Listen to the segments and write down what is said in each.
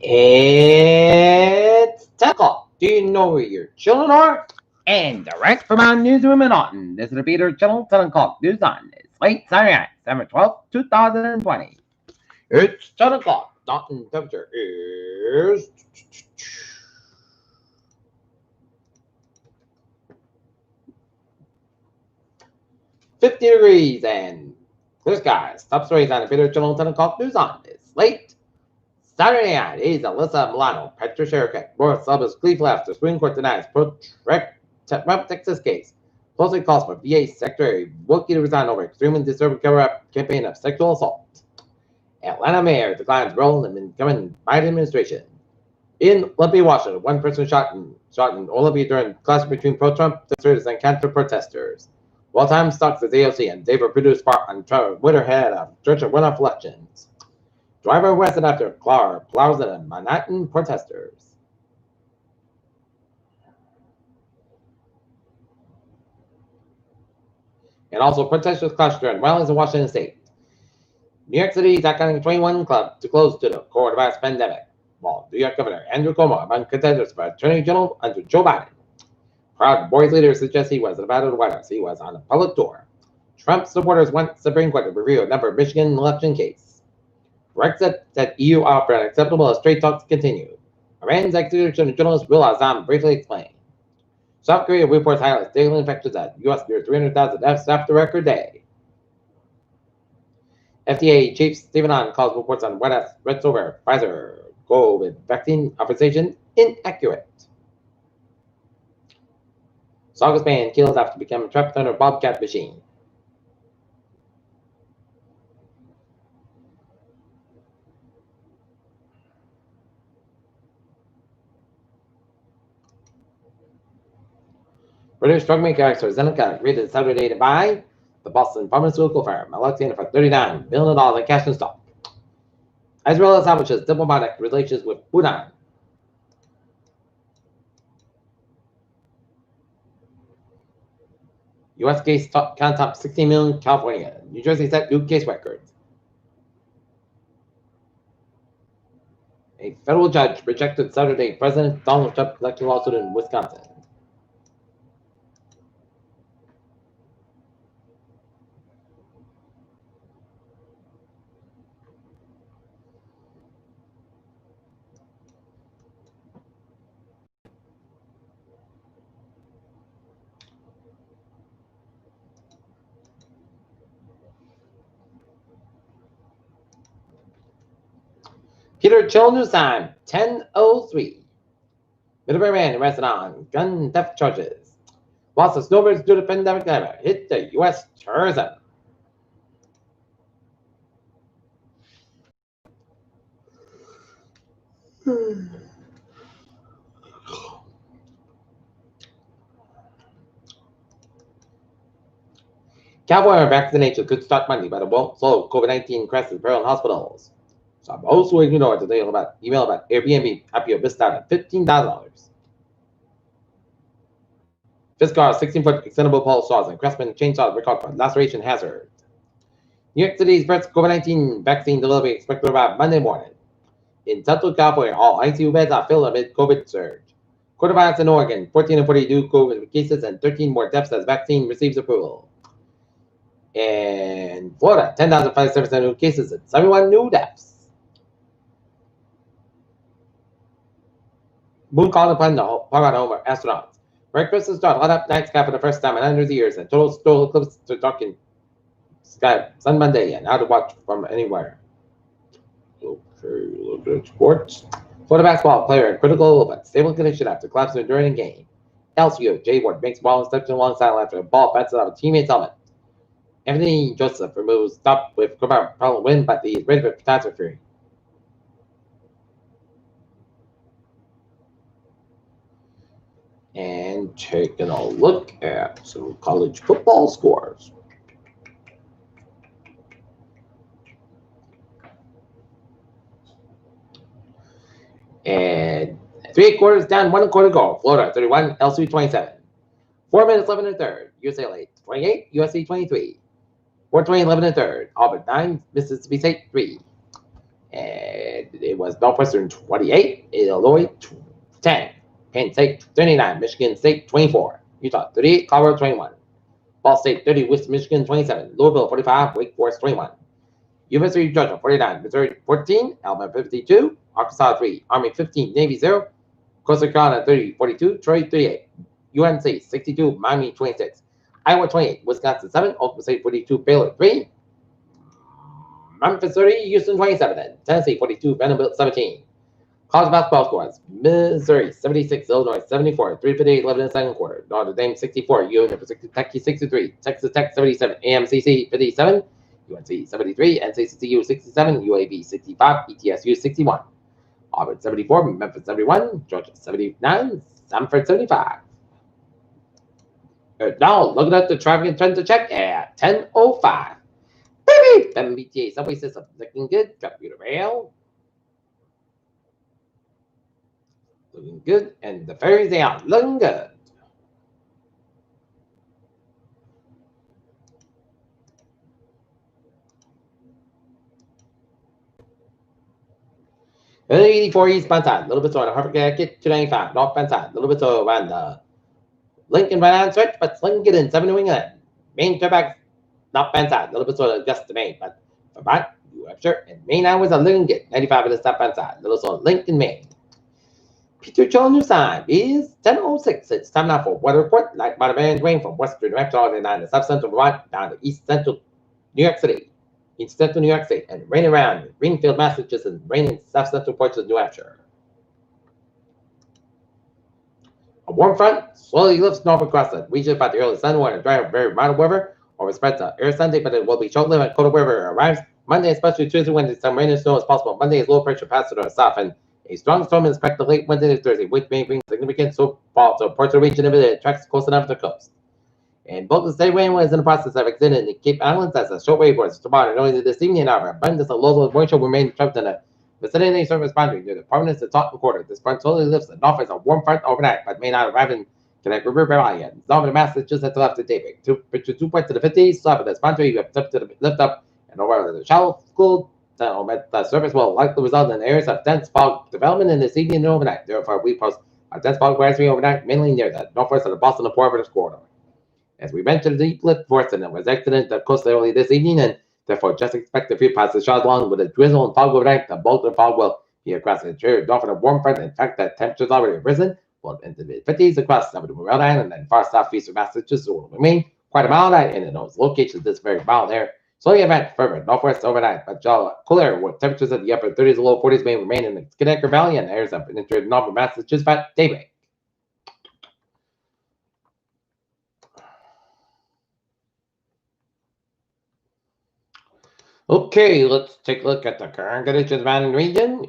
It's 10 o'clock. Do you know where your children are? And direct from our newsroom in Austin, this is the Peter Channel 10 o'clock news on this late Saturday night, December 12th, 2020. It's 10 o'clock. Austin temperature is 50 degrees and clear skies. Top stories on the Peter Channel 10 o'clock news on this late Saturday night. Is Alyssa Milano, Patricia Arquette, Boris Elvis, gleeful after Supreme Court denies Trump Texas case. Closely calls for VA Secretary Wilkie to resign over extremely disturbing cover-up campaign of sexual assault. Atlanta mayor declines role in the incoming Biden administration. In Olympia, Washington, one person shot in Olympia during clash between pro-Trump protesters and counter-protesters. Well-timed stocks as AOC and David produced part on winner head of Georgia runoff elections. Driver arrested after car plows at Manhattan protesters. And also, protesters clashed during rallies in Washington State. New York City is acting 21 club to close to the coronavirus pandemic, while New York Governor Andrew Cuomo among contenders for Attorney General under Joe Biden. Proud Boys leader suggests he was about the White House. He was on a public tour. Trump supporters want Supreme Court to review a number of Michigan election case. Brexit said EU offer unacceptable as trade talks continue. Iran's execution journalist Will Azam briefly explained. South Korea reports highlights daily infections at U.S. near 300,000 deaths after record day. FDA Chief Stephen Hahn calls reports on White House threats over Pfizer COVID vaccine authorization inaccurate. Saugus man kills after becoming trapped under Bobcat machine. British drug maker AstraZeneca agreed Saturday to buy the Boston pharmaceutical firm Alexian for $39 billion in cash and stock. Israel establishes diplomatic relations with Bhutan. U.S. case count top 16 million. California. New Jersey set new case records. A federal judge rejected Saturday President Donald Trump election lawsuit in Wisconsin. Peter Chill News Time, 10:03. Middlebury man arrested on gun theft charges. Lots of snowbirds due to pandemic never hit the U.S. tourism. Cowboy vaccination could start Monday, but it won't slow COVID-19 crisis in hospitals. So I'm also ignored the email about Airbnb IPO missed out at $15,000. Fiskar 16-foot extendable pole saws and Craftsman chainsaws record for laceration hazard. New York City's first COVID-19 vaccine delivery expected to arrive Monday morning. In Central California, all ICU beds are filled amid COVID surge. Coronavirus in Oregon, 14 and 42 COVID cases and 13 more deaths as vaccine receives approval. In Florida, 10,577 new cases and 71 new deaths. Moon calling upon the Paran Homer astronauts. Merry Christmas, John. Light up night sky for the first time in hundreds of years, and total eclipse to darken sky Sun Monday, and how to watch from anywhere. Okay, look at sports. Florida basketball player in critical but stable condition after collapsing during a game. LCU J Ward makes ball instruction alongside after a ball bounces off a teammate's helmet. Anthony Joseph removes stop with problem win, but the ready for catastrophe. And taking a look at some college football scores. And 3 quarters down, 1 quarter goal. Florida 31, LSU 27. 4 minutes 11 and a third. UCLA 28, USC 23. 4:20, 11 and a third. Auburn 9, Mississippi State 3. And it was Northwestern 28, Illinois 10, Penn State 39, Michigan State 24, Utah 38, Colorado 21, Ball State 30, West Michigan 27, Louisville 45, Wake Forest 21, University of Georgia 49, Missouri 14, Alabama 52, Arkansas 3, Army 15, Navy 0, Coastal Carolina 30, 42, Troy 38, UNC 62, Miami 26, Iowa 28, Wisconsin 7, Oklahoma State 42, Baylor 3, Memphis 30, Houston 27, Tennessee 42, Vanderbilt 17. College basketball scores: Missouri 76, Illinois 74, 3:58 left in the second quarter. Notre Dame 64, University of Kentucky 63, Texas Tech 77, AMCC 57, UNC 73, NCCU 67, UAB 65, ETSU 61, Auburn 74, Memphis 71, Georgia 79, Stanford 75. Now looking at the traffic and trends to check at 10:05. Baby, MBTA subway system looking good. Computer rail looking good, and the ferries they are looking good. And 84 eastbound side, a little bit on the Harvard Connecticut 295 northbound side, a little bit around the Lincoln right on stretch, but Lincoln and 7 New England. Main turback northbound side, a little bit sort of Augusta, Maine, but Vermont, New Hampshire, and Maine hours are Lincoln 95 at the southbound side, a little sort of Lincoln, Maine. Peter Jones News time is 10:06. It's time now for weather report. Light moderate rain from western New Hampshire all the down to south central Vermont, down to east central New York City, east central New York State, and rain around Greenfield, Massachusetts, and rain in south central parts of New Hampshire. A warm front slowly lifts north across the region by the early sun, and dry very mild weather over spread to air Sunday, but it will be short-lived and colder weather arrives Monday, especially Tuesday, when some rain and snow is possible. Monday is low pressure passes to the south, and a strong storm is expected late Wednesday to Thursday, which may bring significant snowfall to parts of the region if it tracks close enough to the coast. And both the state rain is in the process of extending the Cape Islands as a shortwave was tomorrow. And only this evening, however, abundance of low moisture will remain trapped in the vicinity surface boundary near the prominence of Taunton Quarter. This front slowly lifts and offers a warm front overnight, but may not arrive in Connect River Valley and north of Massachusetts left to daybreak. Picture 2 points to the 50s, south of this boundary, you have to the lift up and over the shallow cool. The surface will likely result in areas of dense fog development in this evening and overnight. Therefore, we post a dense fog rising overnight, mainly near the northwest of the Boston to Providence corridor. As we mentioned, the deep lift force and it was exited the coast early this evening, and therefore just expect a few passes shot along with a drizzle and fog overnight. The bulk of the fog will be across the interior north of the warm front. In fact, that temperatures already risen, well into the mid-50s across some of the Rhode Island and then far southeast of Massachusetts will remain quite a mild night, and in those locations, this very mild air. Slowly event further northwest overnight, but cooler with temperatures at the upper 30s and low 40s may remain in the Connecticut Valley and areas up into northern Massachusetts at daybreak. Okay, let's take a look at the current conditions around the region.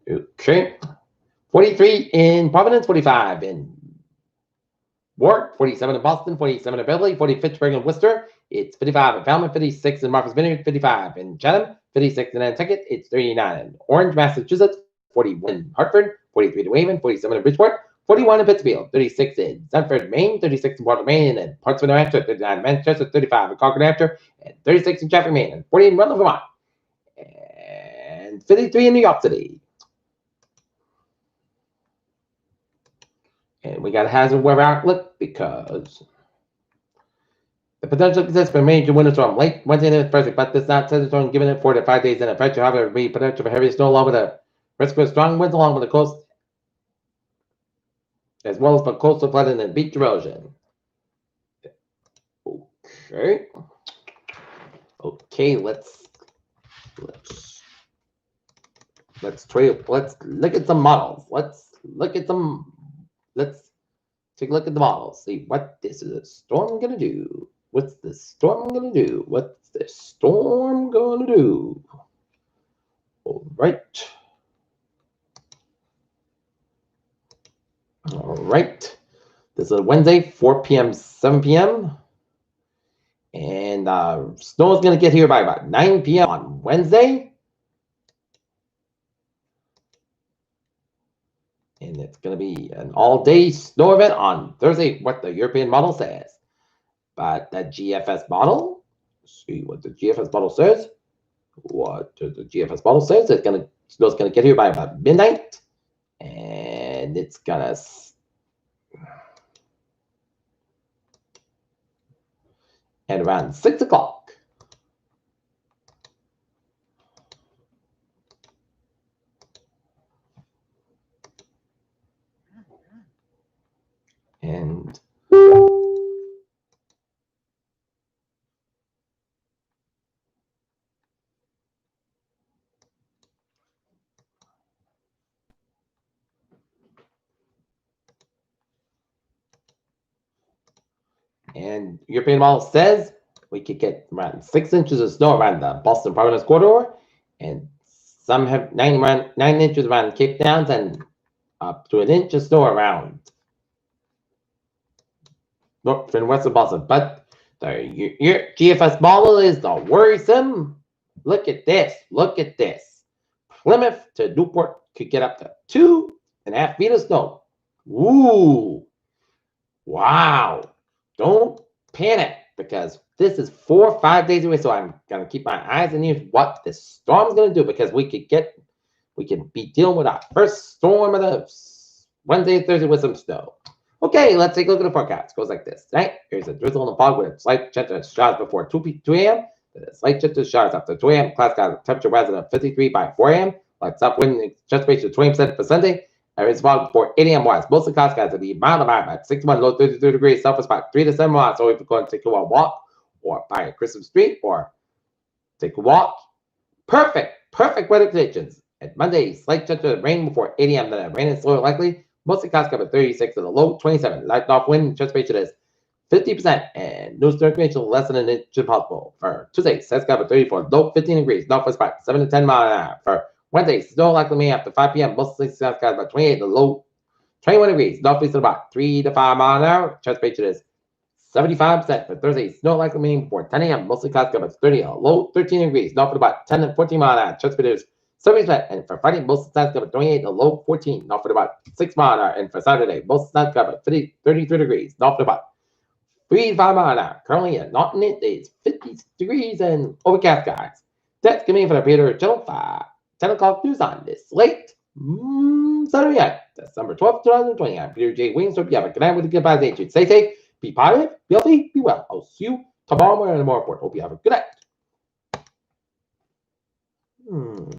Okay. 43 in Providence, 45 in Warwick, 47 in Boston, 47 in Beverly, 40 in Fitchburg and Worcester. It's 55 in Falmouth, 56 in Martha's Vineyard, 55 in Chatham, 56 in Nantucket. It's 39 in Orange, Massachusetts, 41 in Hartford, 43 in Wayman, 47 in Bridgeport, 41 in Pittsfield, 36 in Sanford, Maine, 36 in Portland, Maine, and parts of New Hampshire, 39 in Manchester, 35 in Concord, New Hampshire, and 36 in Chaffey, Maine, and 40 in Rutland, Vermont, and 53 in New York City. And we got a hazard weather outlook because the potential exists for major windstorm late Wednesday and Thursday, but this not says storm given it 4 to 5 days in effect. However, there will be potential for heavy snow along with a risk for strong winds along with the coast, as well as for coastal flooding and beach erosion. Okay. Okay, let's look at some models. Let's take a look at the models. See what this is a storm gonna do. What's the storm gonna do? What's the storm gonna do? All right. All right. This is Wednesday, 4 p.m., 7 p.m. And snow is going to get here by about 9 p.m. on Wednesday. And it's going to be an all-day snow event on Thursday, what the European model says. But the GFS model, see what the GFS model says. What the GFS model says, snow's gonna get here by about midnight, and it's gonna and around 6 o'clock. And European model says we could get around 6 inches of snow around the Boston Providence corridor, and some have 9 inches around Cape Towns, and up to an inch of snow around north and west of Boston. But your GFS model is the worrisome. Look at this. Look at this. Plymouth to Newport could get up to 2.5 feet of snow. Ooh. Wow. Don't panic, because this is 4 or 5 days away. So I'm going to keep my eyes and ears what this storm's going to do, because we could be dealing with our first storm of the Wednesday and Thursday with some snow. Okay, let's take a look at the forecast. It goes like this. Tonight, here's a drizzle and a fog with a slight chance of showers before 2 a.m. Then a slight chance of showers after 2 a.m. Class got temperature rising to 53 by 4 a.m. Lights up, wind concentration to 20% for Sunday. Areas fog before 8 a.m. wise. Most of the class guys will be mild to moderate at 61, low 33 degrees. Southwest spot 3 to 7 miles. So if you're going to take a walk or by a Christmas tree or take a walk, perfect weather conditions. And Monday, slight chance of rain before 8 a.m. Then rain is slower likely. Mostly clouds cover 36 and the low 27. Light off wind anticipation is 50%, and no storm condition less than an inch possible. For Tuesday, sets cover 34, low 15 degrees. Northwest spot 7 to 10 miles an hour. For Wednesday, snow likely may after 5 p.m. Mostly clouds cover about 28 and the low 21 degrees. Northeast at about 3 to 5 miles an hour. Anticipation is 75%. For Thursday, snow likely meaning before 10 a.m. Mostly clouds cover 30, low 13 degrees. North at about 10 and 14 miles an hour. Anticipation is 70%. And for Friday, most of the times cover 28 and low 14. North at about 6 miles an hour. And for Saturday, most of the times cover 33 degrees. North at about 3 to 5 miles an hour. Currently at Norton, it is 50 degrees and overcast skies. That's coming for the Peter Channel 5. 10 o'clock news on this late Saturday night, December 12th, 2020. I'm Peter J. Wiggins. Hope you have a good night with a good vibration. Stay safe, be positive, be healthy, be well. I'll see you tomorrow morning in the more report. Hope you have a good night.